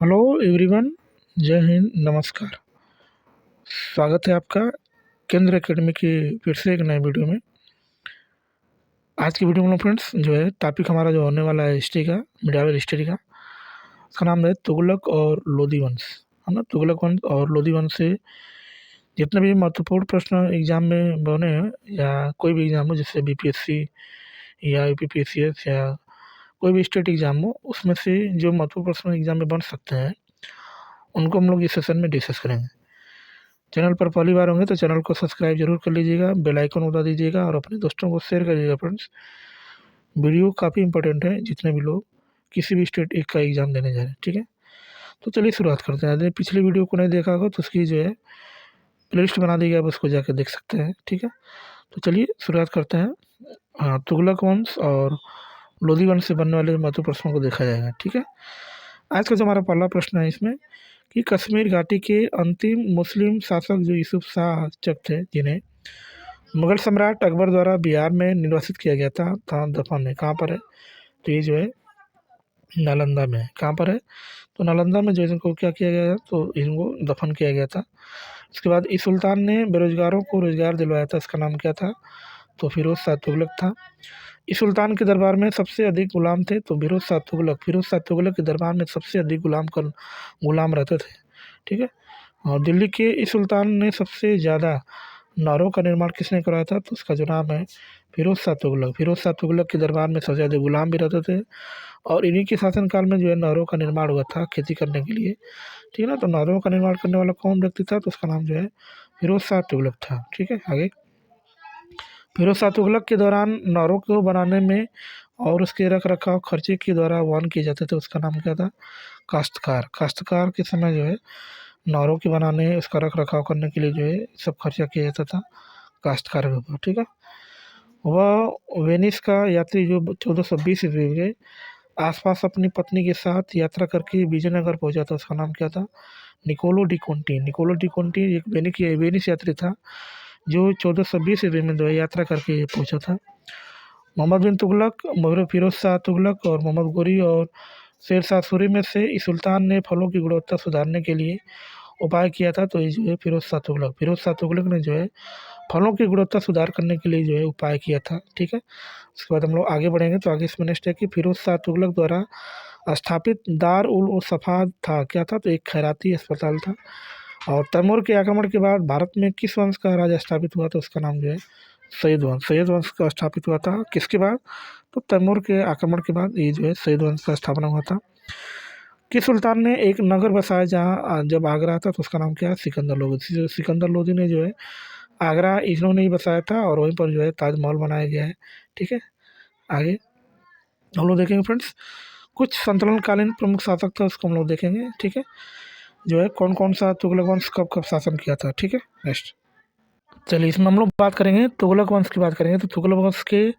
Hello everyone. जय हिंद, नमस्कार। स्वागत है आपका केंद्र एकेडमी की फिर से एक नए वीडियो में। आज की वीडियो में फ्रेंड्स जो है टॉपिक हमारा जो होने वाला है हिस्ट्री का, मिडावल हिस्ट्री का। उसका नाम है तुगलक और लोधी वंश, है ना। तुगलक वंश और लोधी वंश से जितने भी महत्वपूर्ण प्रश्न एग्जाम में बने हैं या कोई भी एग्जाम हो, जैसे बीपीएससी या यूपीपीएससीएस या कोई भी स्टेट एग्जाम हो, उसमें से जो महत्वपूर्ण प्रश्न एग्जाम में बन सकते हैं उनको हम लोग इस सेशन में डिस्कस करेंगे। चैनल पर पहली बार होंगे तो चैनल को सब्सक्राइब जरूर कर लीजिएगा, बेल आइकन बता दीजिएगा और अपने दोस्तों को शेयर करिएगा फ्रेंड्स। वीडियो काफ़ी इंपॉर्टेंट है जितने भी लोग किसी भी स्टेट एक का एग्ज़ाम देने जा रहे हैं, ठीक है। तो चलिए शुरुआत करते हैं। यदि पिछली वीडियो को नहीं देखा होगा तो उसकी जो है प्लेलिस्ट बना दी गई, आप उसको जाकर देख सकते हैं, ठीक है। तो चलिए शुरुआत करते हैं। हाँ, तुगलक वंश और लोधी वंश से बनने वाले महत्वपूर्ण प्रश्नों को देखा जाएगा, ठीक है। आज का जो हमारा पहला प्रश्न है इसमें कि कश्मीर घाटी के अंतिम मुस्लिम शासक जो यूसुफ शाह चक थे, जिन्हें मुगल सम्राट अकबर द्वारा बिहार में निर्वासित किया गया था दफन है कहाँ पर है? तो ये जो है नालंदा में है। कहाँ पर है? तो नालंदा में जो इनको क्या किया गया था, तो इनको दफन किया गया था। इसके बाद इस सुल्तान ने बेरोजगारों को रोजगार दिलवाया था। इसका नाम क्या था? तो फिरोज शाह तुगलक था। इस सुल्तान के दरबार में सबसे अधिक गुलाम थे, तो फिरोज शाह तुगलक के दरबार में सबसे अधिक गुलाम रहते थे, ठीक है। और दिल्ली के इस सुल्तान ने सबसे ज़्यादा नहरों का निर्माण किसने कराया था? तो उसका जो नाम है फिरोज शाह तुगलक के दरबार में सबसे ज़्यादा गुलाम भी रहते थे और इन्हीं के शासनकाल में जो है नहरों का निर्माण हुआ था खेती करने के लिए, ठीक है ना। तो नहरों का निर्माण करने वाला कौन व्यक्ति था? तो उसका नाम जो है फिरोज शाह तुगलक था, ठीक है। आगे, फिरोज शाह तुगलक के दौरान नहरों को बनाने में और उसके रख रखाव खर्चे के द्वारा वहन किए जाते थे। उसका नाम क्या था? काश्तकार के समय जो है नहरों के बनाने, उसका रख रखाव करने के लिए जो है सब खर्चा किया जाता था काश्तकार के ऊपर, ठीक है। वह वेनिस का यात्री जो 1420 ईस्वी के आसपास अपनी पत्नी के साथ यात्रा करके विजयनगर पहुंचा था। उसका नाम क्या था? निकोलो डी कोंटी एक वेनिस यात्री था जो 1420 ईस्वी में जो है यात्रा करके पहुंचा था। मोहम्मद बिन तुगलक, फिरोज शाह तुगलक और मोहम्मद गोरी और शेर शाह सूरी में से इस सुल्तान ने फलों की गुणवत्ता सुधारने के लिए उपाय किया था। तो ये जो है फिरोज शाह तुगलक ने जो है फलों की गुणवत्ता सुधार करने के लिए जो है उपाय किया था, ठीक है। उसके बाद हम लोग आगे बढ़ेंगे तो आगे इसमें नेक्स्ट है कि फिरोज शाह तुगलक द्वारा स्थापित दार उल सफा था, क्या था? तो एक खैराती अस्पताल था। और तैमूर के आक्रमण के बाद भारत में किस वंश का राज स्थापित हुआ? तो उसका नाम जो है सैयद वंश का स्थापित हुआ था। किसके बाद? तो तैमूर के आक्रमण के बाद ये जो है सैयद वंश का स्थापना हुआ था। किस सुल्तान ने एक नगर बसाया जहाँ जब आगरा था? तो उसका नाम क्या है? सिकंदर लोधी ने जो है आगरा इन्होंने ही बसाया था और वहीं पर जो है ताजमहल बनाया गया है, ठीक है। आगे हम लोग देखेंगे फ्रेंड्स कुछ संतुलनकालीन प्रमुख शासक था, उसको हम लोग देखेंगे, ठीक है। जो है कौन कौन सा तुगलक वंश कब कब शासन किया था, ठीक है। नेक्स्ट चलिए इसमें हम लोग बात करेंगे तुगलक वंश की बात करेंगे। तो तुगलक वंश के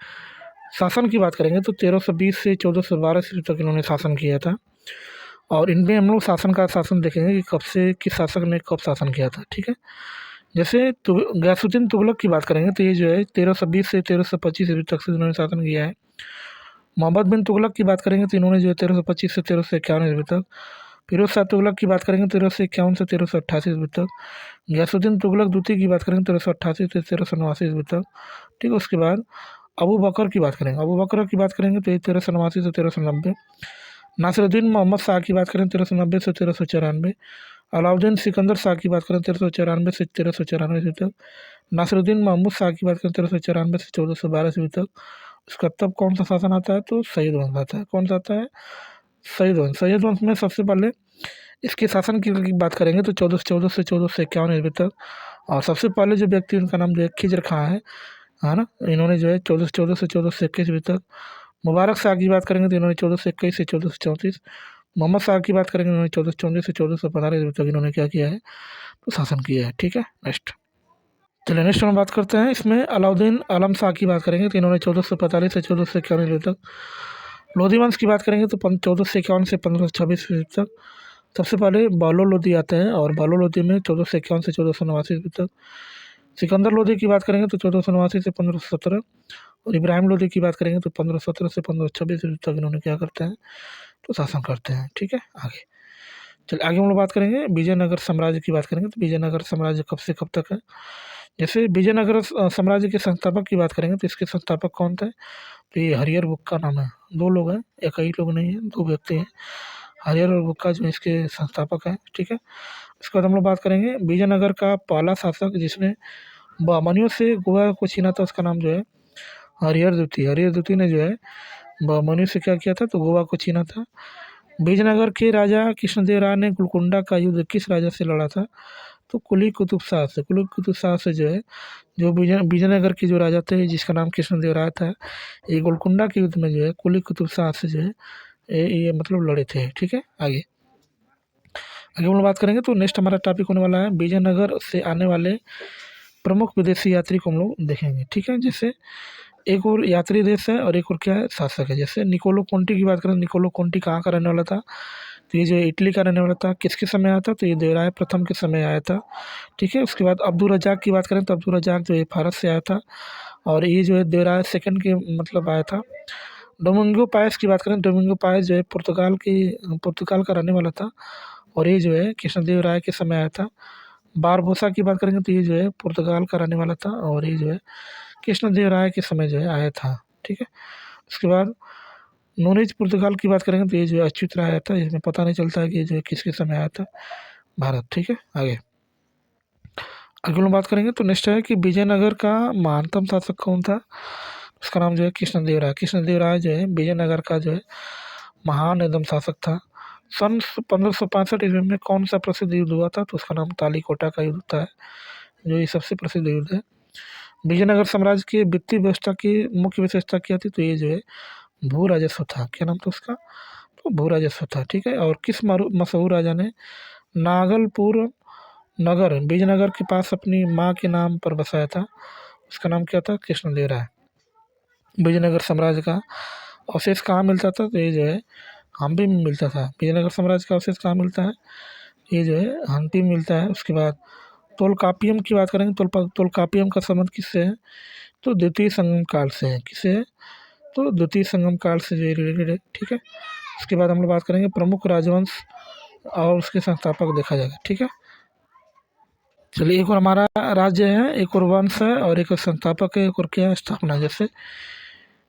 शासन की बात करेंगे तो 1320 से 1412 ईस्वी तक इन्होंने शासन किया था। और इनमें हम लोग शासन देखेंगे कि कब से किस शासक ने कब शासन किया था, ठीक है। जैसे गयासुद्दीन तुगलक की बात करेंगे तो ये जो है 1320 से 1325 ईस्वी तक से इन्होंने शासन किया है। मोहम्मद बिन तुगलक की बात करेंगे तो इन्होंने जो है 1325 से 1351 ईस्वी तक। फिरोज शाह तुगलक की बात करेंगे 1351 से 1388 ईस्वी तक। गयासुद्दीन तुगलक द्वितीय की बात करेंगे 1388 से 1389 ईस्वी तक, ठीक है। उसके बाद अबू बकर की बात करेंगे तो ये 1389 से 1390। नासिरुद्दीन मोहम्मद शाह की बात करें 1390 से 1394। अलाउद्दीन सिकंदर शाह की बात करें 1394 से 1394 ईस्वी तक। नासिरुद्दीन महमूद शाह की बात करें 1394 से 1412 ईस्वी तक। उसका तब कौन सा शासन आता है? तो सैयद वंश आता है। कौन सा आता है? सैयद वंश में सबसे पहले इसके शासन की बात करेंगे तो 1414 से 1451 ईस्वी तक। और सबसे पहले जो व्यक्ति उनका नाम जो है खिजर खां है ना। इन्होंने जो है 1414 से 1421 ईस्वी तक। मुबारक शाह की बात करेंगे तो इन्होंने 1421 से 1434। मोहम्मद शाह की बात करेंगे इन्होंने 1434 से 1415 ईस्वी तक इन्होंने क्या किया है? तो शासन किया है, ठीक है। नेक्स्ट चलिए नेक्स्ट हम बात करते हैं। इसमें अलाउद्दीन आलम शाह की बात करेंगे तो इन्होंने 1445 से 1451 ईस्वी तक। लोधी वंश की बात करेंगे तो 1451 से 1526 ईस्वी तक। सबसे पहले बालो लोधी आते हैं और बालो लोधी में 1451 से 1489 ईस्वी तक। सिकंदर लोधी की बात करेंगे तो 1489 से 1517। और इब्राहिम लोधी की बात करेंगे तो 1517 से 1526 ईस्वी तक इन्होंने क्या करते हैं? तो शासन करते हैं, ठीक है। आगे चलिए आगे हम लोग बात करेंगे विजयनगर साम्राज्य की बात करेंगे। तो विजयनगर साम्राज्य कब से कब तक है। जैसे विजयनगर साम्राज्य के संस्थापक की बात करेंगे तो इसके संस्थापक कौन थे। तो ये हरिहर बुक्का नाम है, दो लोग हैं, एक ही लोग नहीं है, दो व्यक्ति हैं। हरिहर और बुक्का जो इसके संस्थापक हैं, ठीक है। उसके बाद हम लोग बात करेंगे विजयनगर का पहला शासक जिसने बहमनियों से गोवा को छीना था, उसका नाम जो है हरिहर द्वितीय। हरिहर द्वितीय ने जो है बहमनियों से क्या किया था, तो गोवा को छीना था। विजयनगर के राजा कृष्णदेव राय ने गोलकुंडा का युद्ध किस राजा से लड़ा था, तो कुली कुतुब शाह से। कुली कुतुब शाह से जो है, जो विजयनगर के जो राजा थे जिसका नाम कृष्णदेव राय था, ये गोलकुंडा के युद्ध में जो है कुली कुतुब शाह से जो है ये मतलब लड़े थे, ठीक है। आगे आगे हम लोग बात करेंगे तो नेक्स्ट हमारा टॉपिक होने वाला है विजयनगर से आने वाले प्रमुख विदेशी यात्री को हम लोग देखेंगे, ठीक है। जैसे एक और यात्री देश है और एक और क्या है, शासक है। जैसे निकोलो कोंटी की बात करें, निकोलो कोंटी कहाँ का रहने वाला था, तो ये जो इटली का रहने वाला था। किसके समय आया था, तो ये देवराय प्रथम के समय आया था, ठीक है। उसके बाद अब्दुल रजाक की बात करें तो अब्दुल रजाक जो है भारत से आया था और ये जो है देवराय सेकंड के मतलब आया था। डोमिंगो पायस की बात करें, डोमिंगो पायस जो है पुर्तगाल का रहने वाला था और ये जो है कृष्णदेव राय के समय आया था। बारबोसा की बात करेंगे तो ये जो है पुर्तगाल का रहने वाला था और ये जो है कृष्णदेव राय के समय जो है आया था, ठीक है। उसके बाद नूनीज पुर्तगाल की बात करेंगे तो ये जो है अच्युत राय आया था। इसमें पता नहीं चलता है कि ये जो है किसके समय आया था भारत, ठीक है। आगे आगे हम बात करेंगे तो नेक्स्ट है कि विजयनगर का महानतम शासक कौन था। उसका नाम जो है कृष्णदेव राय। कृष्णदेव राय जो है विजयनगर का जो है महान एकदम शासक था। सन 1565 ईस्वी में कौन सा प्रसिद्ध युद्ध हुआ था, तो उसका नाम तालीकोटा का युद्ध होता है, जो ये सबसे प्रसिद्ध युद्ध है। विजयनगर साम्राज्य की वित्तीय व्यवस्था की मुख्य विशेषता क्या थी, तो ये जो है भू राजस्व था। क्या नाम था उसका, तो भू राजस्व था, ठीक है। और किस मशहूर राजा ने नागलपुर नगर विजयनगर के पास अपनी माँ के नाम पर बसाया था, उसका नाम क्या था, कृष्णदेव राय। विजयनगर साम्राज्य का अवशेष कहाँ मिलता था, तो ये जो है हम्पी में मिलता था। विजयनगर साम्राज्य का अवशेष कहाँ मिलता है, ये जो है हम्पी में मिलता है। उसके बाद तोलकापियम की बात करेंगे, तोलकापियम का संबंध किससे है, तो द्वितीय संगम काल से है। किससे है, तो द्वितीय संगम काल से जो रिलेटेड है, ठीक है। उसके बाद हम लोग बात करेंगे प्रमुख राजवंश और उसके संस्थापक देखा जाएगा, ठीक है। चलिए एक और हमारा राज्य है, एक और वंश है और एक और संस्थापक है, एक और क्या है, स्थापना। जैसे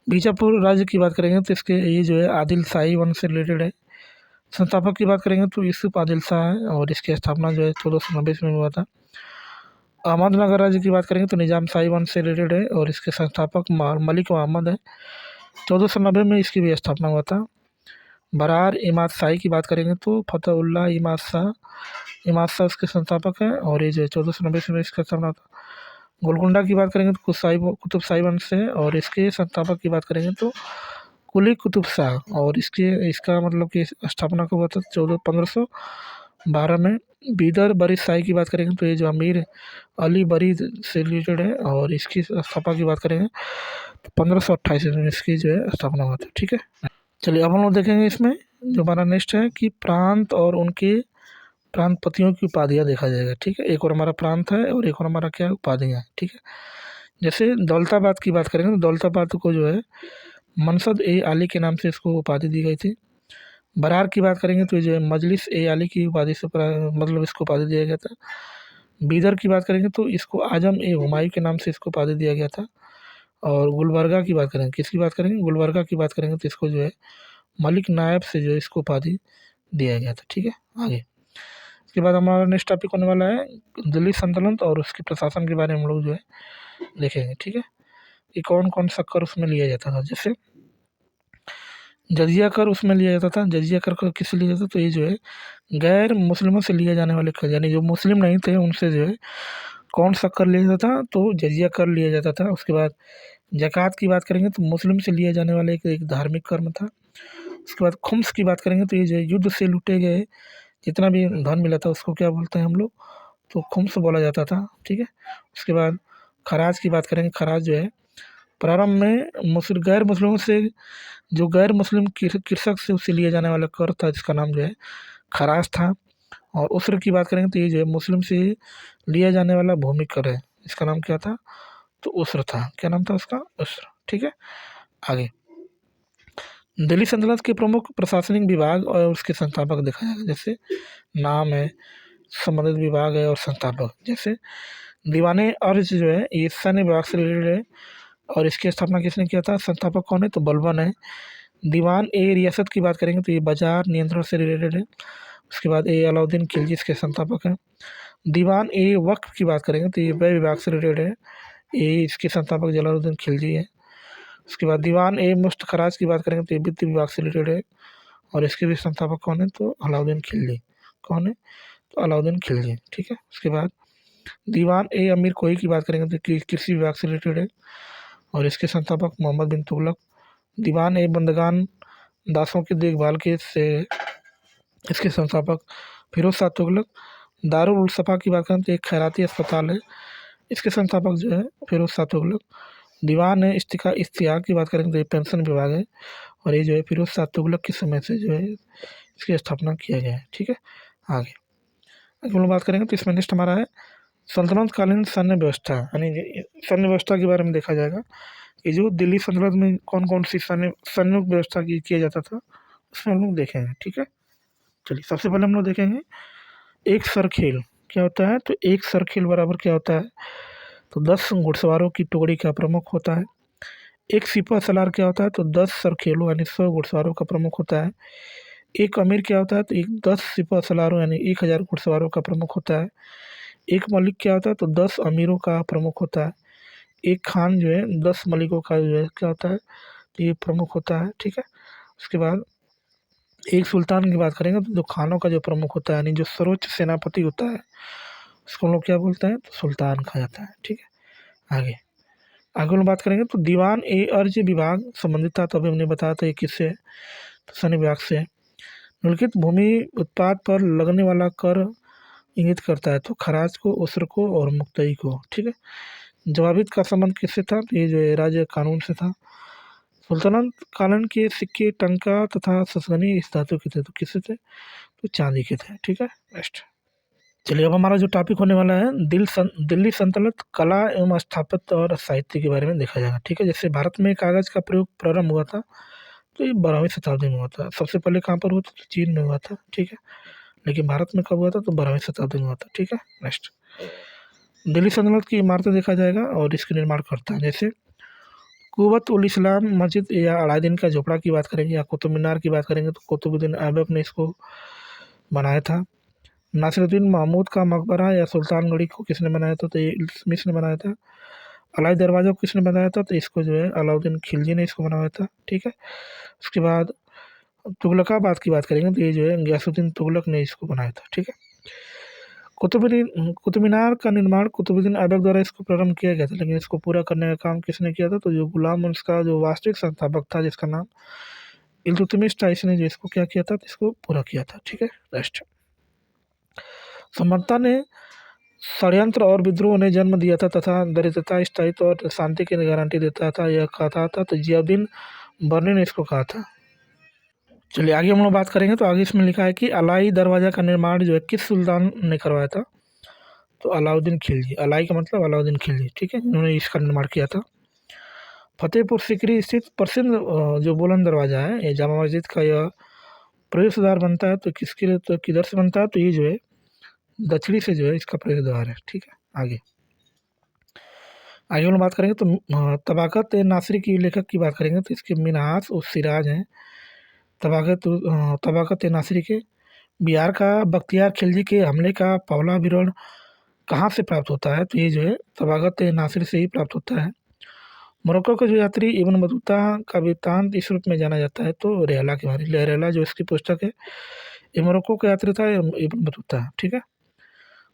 बीजापुर राज्य की बात करेंगे तो इसके ये जो है आदिल शाही वंश से रिलेटेड है। संस्थापक की बात करेंगे तो यूसुफ आदिल शाह है और इसकी स्थापना जो है 1490 में हुआ था। अहमदनगर राज्य की बात करेंगे तो निजाम शाही वंश से रिलेटेड है और इसके संस्थापक मलिक मोहम्मद है। 1490 में इसकी भी स्थापना हुआ था। बरार इमाद शाही की बात करेंगे तो फतेहुल्लाह इमाद शाह उसके संस्थापक हैं और ये जो है 1490 में इसका स्थापना था। गोलकुंडा की बात करेंगे तो कुतुब शाही वंश से है और इसके संस्थापक की बात करेंगे तो कुली कुतुब शाह और इसका मतलब कि स्थापना कब हुआ था, 1512 में। बीदर बरीद शाही की बात करेंगे तो ये जो अमीर अली बरीद से रिलेटेड है और इसकी स्थापना की बात करेंगे तो 1528 में इसकी जो है स्थापना हुआ था, ठीक है। चलिए अब हम लोग देखेंगे इसमें जो हमारा नेक्स्ट है कि प्रांत और उनके प्रांतपतियों की उपाधियाँ देखा जाएगा, ठीक है। एक और हमारा प्रांत है और एक और हमारा क्या है, उपाधियाँ, ठीक है। जैसे दौलताबाद की बात करेंगे तो दौलताबाद को जो है मनसद ए आली के नाम से इसको उपाधि दी गई थी। बरार की बात करेंगे तो ये जो है मजलिस ए आली की उपाधि से मतलब इसको उपाधि दिया गया था। बीदर की बात करेंगे तो इसको आजम ए हुमायूं के नाम से इसको उपाधि दिया गया था। और गुलबर्गा की बात करेंगे, किसकी बात करेंगे, गुलबर्गा की बात करेंगे तो इसको जो है मलिक नायब से जो है इसको उपाधि दिया गया था, ठीक है। आगे इसके बाद हमारा नेक्स्ट टॉपिक होने वाला है दिल्ली सल्तनत और उसके प्रशासन के बारे में हम लोग जो है देखेंगे, ठीक है। कि कौन कौन सा कर उसमें लिया जाता था। जैसे जजिया कर उसमें लिया जाता था। जजिया कर को किससे लिया जाता था, तो ये जो है गैर मुस्लिमों से लिए जाने वाले कर, यानी जो मुस्लिम नहीं थे उनसे जो है कौन सा कर लिया जाता था, तो जजिया कर लिया जाता था। उसके बाद ज़कात की बात करेंगे तो मुस्लिम से लिया जाने वाला एक धार्मिक कर्म था। उसके बाद खुम्स की बात करेंगे तो ये जो है युद्ध से लूटे गए जितना भी धन मिला था उसको क्या बोलते हैं हम लोग, तो खुम्स बोला जाता था, ठीक है। उसके बाद खराज की बात करेंगे, खराज जो है प्रारंभ में गैर मुस्लिमों से, जो गैर मुस्लिम कृषक से उससे लिया जाने वाला कर था जिसका नाम जो है खराज था। और उसर की बात करेंगे तो ये जो है मुस्लिम से लिया जाने वाला भूमि कर है, इसका नाम क्या था, तो उसर था। क्या नाम था उसका, उसर, ठीक है। आगे दिल्ली सल्तनत के प्रमुख प्रशासनिक विभाग और उसके संस्थापक देखा जाएगा। जैसे नाम है, संबंधित विभाग है और संस्थापक। जैसे दीवान अर्ज जो है ये सैन्य विभाग से रिलेटेड है और इसकी स्थापना किसने किया था? संस्थापक कौन है? तो बलबन है। दीवान ए रियासत की बात करेंगे तो ये बाजार नियंत्रण से रिलेटेड है। उसके बाद ए अलाउद्दीन खिलजी इसके संस्थापक हैं। दीवान ए वक्फ की बात करेंगे तो ये व्यय विभाग से रिलेटेड है। ये इसके संस्थापक जलालुद्दीन खिलजी है। उसके बाद दीवान ए मुफ्त खराज की बात करेंगे तो ये वित्त विभाग से रिलेटेड है और इसके भी संस्थापक कौन है? तो अलाउद्दीन खिलजी। कौन है? तो अलाउद्दीन खिलजी। ठीक है। उसके बाद दीवान ए अमीर कोई की बात करेंगे तो कृषि विभाग से रिलेटेड है और इसके संस्थापक मोहम्मद बिन तुगलक। दीवान ए बंदगान दासों की देखभाल के से इसके संस्थापक फिरोज शाह तुगलक। दारुल उल सफ़ा की बात करें तो एक खैराती अस्पताल है, इसके संस्थापक जो है फिरोज शाह तुगलक। दीवान है इश्तिहाक की बात करेंगे तो ये पेंशन विभाग है और ये जो है फिरोज शाह तुगलक के समय से जो है इसकी स्थापना किया गया है। ठीक है। आगे हम लोग बात करेंगे तो इसमें नेक्स्ट हमारा है सल्तनत कालीन सैन्य व्यवस्था, यानी सैन्य व्यवस्था के बारे में देखा जाएगा। ये जो दिल्ली सल्तनत में कौन कौन सी सैन्य व्यवस्था की किया जाता था उसमें हम लोग देखेंगे। ठीक है। चलिए सबसे पहले हम लोग देखेंगे एक सरखेल क्या होता है। तो एक सरखेल बराबर क्या होता है? तो 10 घुड़सवारों की टुकड़ी का प्रमुख होता है। एक सिपह सलार क्या होता है? तो 10 सरखेलों यानी 100 घुड़सवारों का प्रमुख होता है। एक अमीर क्या होता है? तो एक 10 सिपह सलारों यानी 1000 घुड़सवारों का प्रमुख होता है। एक मलिक क्या होता है? तो 10 अमीरों का प्रमुख होता है। एक खान जो है 10 मलिकों का जो है क्या होता है? तो ये प्रमुख होता है। ठीक है। उसके बाद एक सुल्तान की बात करेंगे तो जो खानों का जो प्रमुख होता है यानी जो सर्वोच्च सेनापति होता है उसको हम लोग क्या बोलते हैं? तो सुल्तान कहा जाता है। ठीक है। आगे आगे हम लोग बात करेंगे तो दीवान ए अर्ज विभाग संबंधित था, तो अभी हमने बताया था ये किससे है? तो सैन्य विभाग से है। निम्नलिखित भूमि उत्पाद पर लगने वाला कर इंगित करता है? तो खराज को, उसर को और मुक्तई को। ठीक है। जवाबित का संबंध किससे था? तो ये जो है राज्य कानून से था। सल्तनत कालीन के सिक्के टंका तथा ससगनी इस धातु के थे, तो किससे थे? तो चांदी के थे। ठीक है। नेक्स्ट चलिए अब हमारा जो टॉपिक होने वाला है दिल्ली सल्तनत कला एवं स्थापत्य और साहित्य के बारे में देखा जाएगा। ठीक है। जैसे भारत में कागज़ का प्रयोग प्रारंभ हुआ था तो ये 12वीं शताब्दी में हुआ था। सबसे पहले कहाँ पर हुआ था? तो चीन में हुआ था। ठीक है। लेकिन भारत में कब हुआ था? तो 12वीं शताब्दी में हुआ था। ठीक है। नेक्स्ट दिल्ली सल्तनत की इमारतें देखा जाएगा और इसके निर्माण करता है। जैसे कुवत उल इस्लाम मस्जिद या अलादीन का झोपड़ा की बात करेंगे या कुतुब मीनार की बात करेंगे तो कुतुबुद्दीन ऐबक ने इसको बनाया था। नासिरुद्दीन महमूद का मकबरा या सुल्तानगढ़ी को किसने बनाया था? तो ये इल्तुतमिश ने बनाया था। अलाई दरवाज़ा को किसने बनाया था? तो इसको जो है अलाउद्दीन खिलजी ने इसको बनाया था। ठीक है। उसके बाद तुगलकाबाद की बात करेंगे तो ये जो है गयासुद्दीन तुगलक ने इसको बनाया था। ठीक है। कुतुब मीनार का निर्माण कुतुबुद्दीन ऐबक द्वारा इसको प्रारंभ किया गया था, लेकिन इसको पूरा करने का काम किसने किया था? तो जो गुलाम वंश का जो वास्तविक संस्थापक था जिसका नाम इल्तुतमिश था, इसने जो इसको क्या किया था? तो इसको पूरा किया था। ठीक है। नेक्स्ट समर्था ने षड्यंत्र और विद्रोह ने जन्म दिया था तथा दरिद्रता, स्थायित्व और शांति की गारंटी देता था, यह कहा था। तो जियाउद्दीन बर्नी ने इसको कहा था। चलिए आगे हम लोग बात करेंगे तो आगे इसमें लिखा है कि अलाई दरवाज़ा का निर्माण जो है किस सुल्तान ने करवाया था? तो अलाउद्दीन खिलजी। अलाई का मतलब अलाउद्दीन खिलजी। ठीक है। इन्होंने इसका निर्माण किया था। फतेहपुर सीकरी स्थित प्रसिद्ध जो बुलंद दरवाज़ा है ये जामा मस्जिद का यह प्रवेश द्वार बनता है। तो किसके लिए, तो किधर से बनता है? तो ये जो है दक्षिणी से जो है इसका प्रवेश द्वार है। ठीक है। आगे आगे हम लोग बात करेंगे तो तबाकत नासिरी की लेखक की बात करेंगे तो इसके मिन्हाज और सिराज हैं। तबाकत नासिरी के बिहार का बख्तियार खिलजी के हमले का पहला विवरण कहाँ से प्राप्त होता है? तो ये जो है तबाकत नासिरी से ही प्राप्त होता है। मोरक्को का जो यात्री इब्न बतूता का वृत्तांत इस रूप में जाना जाता है। तो रेहला के बारे में, रेहला जो इसकी पुस्तक है ये मोरक्को का यात्री था इब्न बतूता। ठीक है।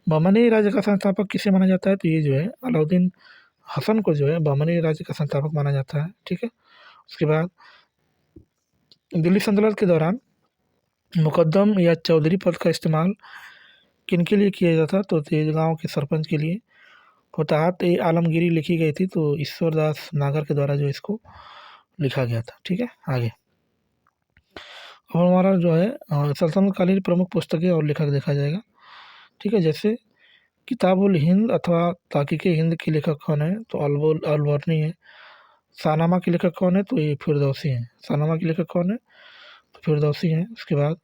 बहमनी राज्य का संस्थापक किसे माना जाता है? तो ये जो है अलाउद्दीन हसन को जो है बहमनी राज्य का संस्थापक माना जाता है। ठीक है। उसके बाद दिल्ली सल्तनत के दौरान मुकद्दम या चौधरी पद का इस्तेमाल किनके लिए किया जाता? तो तेजगांव के सरपंच के लिए। फतहत ए आलमगीरी लिखी गई थी तो ईश्वरदास नागर के द्वारा जो इसको लिखा गया था। ठीक है। आगे अब हमारा जो है सल्तनत कालीन प्रमुख पुस्तकें और लेखक देखा जाएगा। ठीक है। जैसे किताबुल हिंद अथवा ताकीके हिंद के लेखक कौन है? तो अलबर्नी है। शाहनामा के लेखक कौन है? तो ये फिरदौसी हैं। शाहनामा के लेखक कौन है? तो फिरदौसी हैं। उसके बाद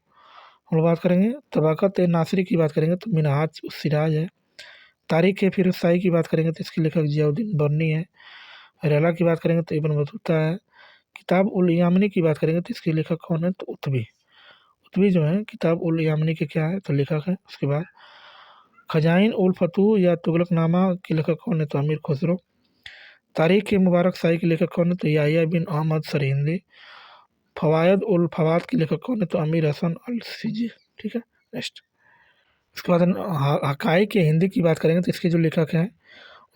हम लोग बात करेंगे तबाक़त ए नासिरी की बात करेंगे तो मिनहाज सिराज है। तारीख़ ए फिरोज़शाही की बात करेंगे तो इसके लेखक ज़ियाउद्दीन बर्नी है। रियाला की बात करेंगे तो इब्न बतूता है। किताब उल यामनी की बात करेंगे तो इसके लेखक कौन है? तो उत्बी। उत्बी जो है किताब उल यामनी के क्या है? तो लेखक है। उसके बाद खजाइन उल फतूह या तुगलकनामा के लेखक कौन है? तो अमीर खुसरो। तारीख़ ए मुबारक शाही के लेखक कौन है? तो याह्या बिन अहमद सरहिंदी। फ़वायद उल फ़वाद के लेखक कौन है? तो अमीर हसन अल सिजी। ठीक है, नेक्स्ट। उसके बाद हक़ाइक़ ए हिंदी की बात करेंगे तो इसके जो लेखक हैं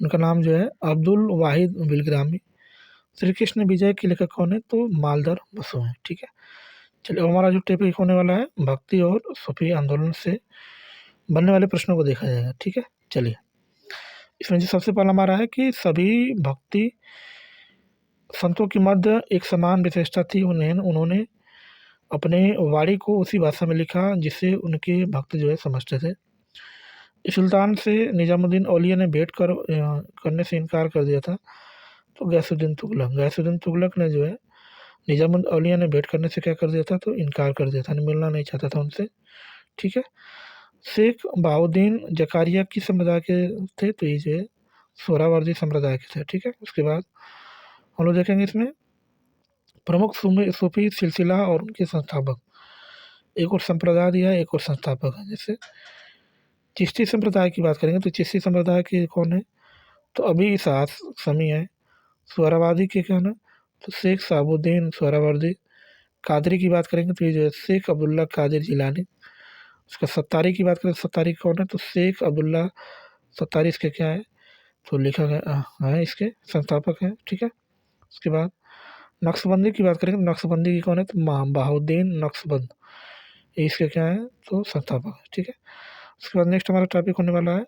उनका नाम जो है अब्दुल वाहिद बिलग्रामी। श्री कृष्ण विजय के लेखक कौन है? तो मालदार बसु हैं। ठीक है, चलिए हमारा जो टॉपिक होने वाला है भक्ति और सूफी आंदोलन से बनने वाले प्रश्नों को देखा जाएगा। ठीक है, चलिए इसमें जो सबसे पहला हमारा है कि सभी भक्ति संतों के मध्य एक समान विशेषता थी। उन्होंने अपने वाणी को उसी भाषा में लिखा जिसे उनके भक्त जो है समझते थे। इस सुल्तान से निजामुद्दीन औलिया ने भेंट करने से इनकार कर दिया था। तो गैसुद्दीन तुगलक ने जो है निजामुद्दीन औलिया ने भेंट करने से क्या कर दिया था? तो इनकार कर दिया था, मिलना नहीं चाहता था उनसे। ठीक है, शेख बहाउद्दीन जकारिया किस संप्रदाय के थे? तो ये जो है सोहरावर्दी संप्रदाय के थे। ठीक है, उसके बाद हम लोग देखेंगे इसमें प्रमुख सूफी सिलसिला और उनके संस्थापक। एक और संप्रदाय दिया है, एक और संस्थापक है। जैसे चिश्ती संप्रदाय की बात करेंगे तो चिश्ती संप्रदाय के कौन है? तो अभी साथ समी है। सोहरावादी के क्या ना? तो शेख शहाबुद्दीन सोहरावर्दी। कादरी की बात करेंगे तो ये जो है शेख अब्दुल्ला कादिर जिलानी। उसका सत्तारी की बात करें तो सत्तारी कौन है? तो शेख अब्दुल्ला सत्तारी इसके क्या है? तो लेखक है इसके संस्थापक हैं। ठीक है, उसके बाद नक्शबंदी की बात करेंगे तो नक्शबंदी की कौन है? तो बहाउद्दीन नक्शबंद, ये इसके क्या है? तो संस्थापक है। ठीक है, उसके बाद नेक्स्ट हमारा टॉपिक होने वाला है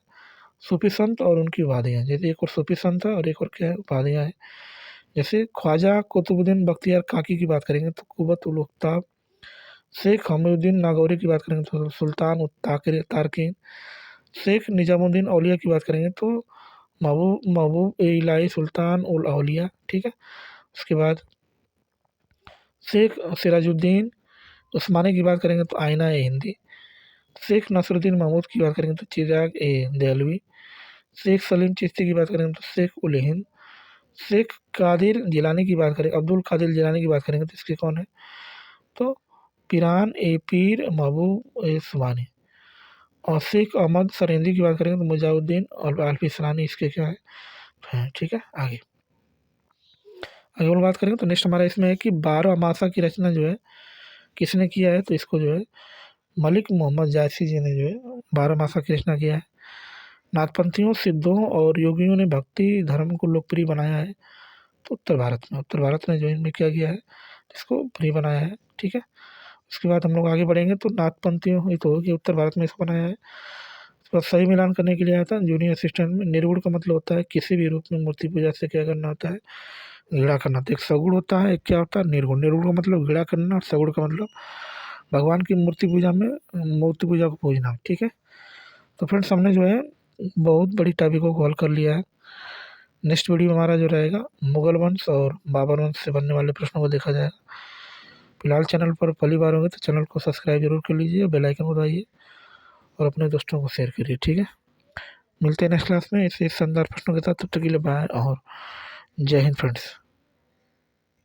सूफी संत और उनकी उपाधियाँ। जैसे एक और सूफी संत है और एक और क्या है? उपाधियाँ हैं। जैसे ख्वाजा कुतुबुद्दीन बख्तियार काकी की बात करेंगे तो कुवत उल उक्ताब। शेख हमदुद्दीन नागौरी की बात करेंगे तो सुल्तान उत तारकीन। शेख निजामुद्दीन औलिया की बात करेंगे तो महबूब ए इलाही सुल्तान उल औलिया। ठीक है, उसके बाद शेख सिराजुद्दीन उस्मानी की बात करेंगे तो आईना ए हिंदी। शेख नसरुद्दीन महमूद की बात करेंगे तो चिराग ए दहलवी। शेख सलीम चिश्ती की बात करेंगे तो शेख उल हिंद। शेख कादिर जिलानी की बात करें अब्दुल कादिर जिलानी की बात करेंगे तो इसके कौन है? तो पिरान ए पीर महबूब ए सुबानी। और शेख अहमद सरेंदी की बात करेंगे तो मुजाउद्दीन और आल्फी सलानी इसके क्या है? ठीक है, आगे और बात करेंगे तो नेक्स्ट हमारा इसमें है कि 12 मासा की रचना जो है किसने किया है? तो इसको जो है मलिक मोहम्मद जायसी जी ने जो है 12 मासा की रचना किया है। नाथपंथियों, सिद्धों और योगियों ने भक्ति धर्म को लोकप्रिय बनाया है। तो उत्तर भारत ने जो इनमें क्या किया है? इसको प्रिय बनाया है। ठीक है, उसके बाद हम लोग आगे बढ़ेंगे तो नाथपंथियों ये तो हो कि उत्तर भारत में इसको बनाया है। उसके बाद सही मिलान करने के लिए आया था जूनियर असिस्टेंट में। निर्गुण का मतलब होता है किसी भी रूप में मूर्ति पूजा से क्या करना होता है? घृणा करना। तो एक सगुण होता है, एक क्या होता है? निर्गुण। निर्गुण का मतलब घृणा करना और सगुण का मतलब भगवान की मूर्ति पूजा में मूर्ति पूजा को पूजना। ठीक है, तो फ्रेंड्स हमने जो है बहुत बड़ी टॉपिक को हल कर लिया है। नेक्स्ट वीडियो हमारा जो रहेगा मुगल वंश और बाबर वंश से बनने वाले प्रश्नों को देखा जाएगा। फिलहाल चैनल पर पहली बार होंगे तो चैनल को सब्सक्राइब जरूर कर लीजिए, बेल आइकन को दबाइए और अपने दोस्तों को शेयर करिए। ठीक है, मिलते हैं नेक्स्ट क्लास में ऐसे शानदार प्रश्नों के साथ। तब तक के लिए बाय और जय हिंद फ्रेंड्स।